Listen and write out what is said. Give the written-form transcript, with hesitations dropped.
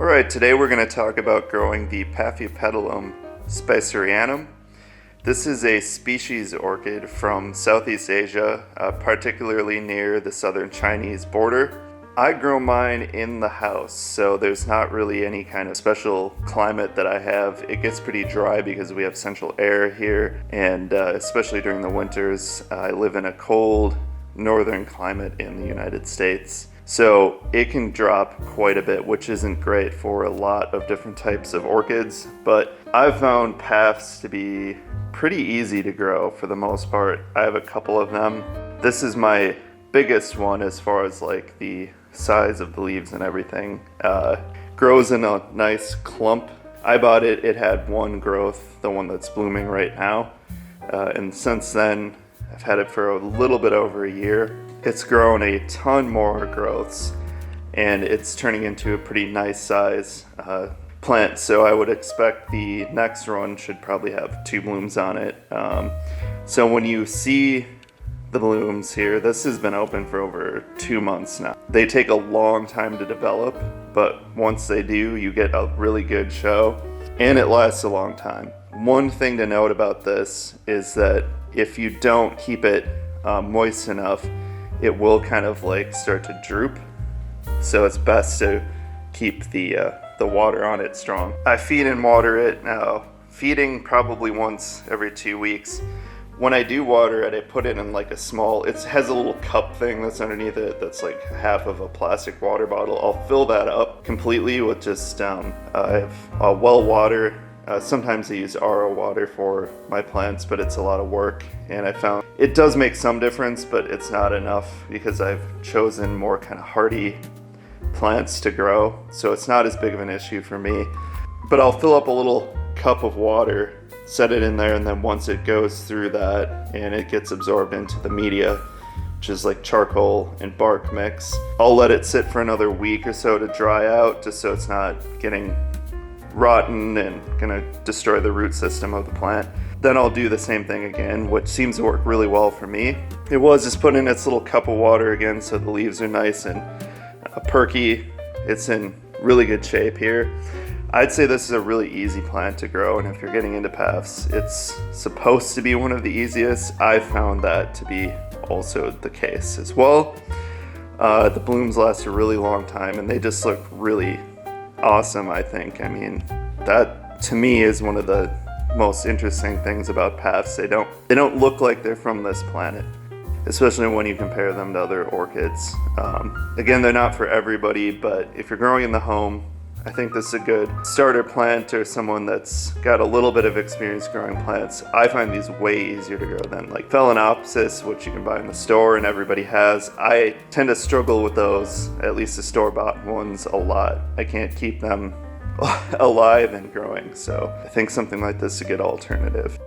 Alright, today we're going to talk about growing the Paphiopedilum Spicerianum. This is a species orchid from Southeast Asia, particularly near the southern Chinese border. I grow mine in the house, so there's not really any kind of special climate that I have. It gets pretty dry because we have central air here, and especially during the winters, I live in a cold northern climate in the United States. So it can drop quite a bit, which isn't great for a lot of different types of orchids, but I've found paphs to be pretty easy to grow for the most part. I have a couple of them. This is my biggest one as far as like the size of the leaves and everything. Grows in a nice clump. I bought it, it had one growth, the one that's blooming right now, and since then I've had it for a little bit over a year. It's grown a ton more growths, and it's turning into a pretty nice size plant, so I would expect the next one should probably have 2 blooms on it. So when you see the blooms here, this has been open for over 2 months now. They take a long time to develop, but once they do, you get a really good show, and it lasts a long time. One thing to note about this is that if you don't keep it moist enough, it will kind of like start to droop. So it's best to keep the water on it strong. I feed and water it now, feeding probably once every 2 weeks. When I do water it, I put it in like a small, it has a little cup thing that's underneath it that's like half of a plastic water bottle. I'll fill that up completely with just, I have well water. Sometimes I use RO water for my plants, but it's a lot of work, and I found it does make some difference, but it's not enough because I've chosen more kind of hardy plants to grow, so it's not as big of an issue for me. But I'll fill up a little cup of water, set it in there, and then once it goes through that and it gets absorbed into the media, which is like charcoal and bark mix, I'll let it sit for another week or so to dry out, just so it's not getting rotten and gonna destroy the root system of the plant. Then I'll do the same thing again, which seems to work really well for me. It was just put in its little cup of water again, so the leaves are nice and perky. It's in really good shape here. I'd say this is a really easy plant to grow, and if you're getting into paphs, it's supposed to be one of the easiest. I've found that to be also the case as well. The blooms last a really long time, and they just look really awesome, I think. I mean, that to me is one of the most interesting things about paphs. They don't look like they're from this planet, especially when you compare them to other orchids. Again, they're not for everybody, but if you're growing in the home, I think this is a good starter plant, or someone that's got a little bit of experience growing plants. I find these way easier to grow than like Phalaenopsis, which you can buy in the store and everybody has. I tend to struggle with those, at least the store-bought ones, a lot. I can't keep them alive and growing, so I think something like this is a good alternative.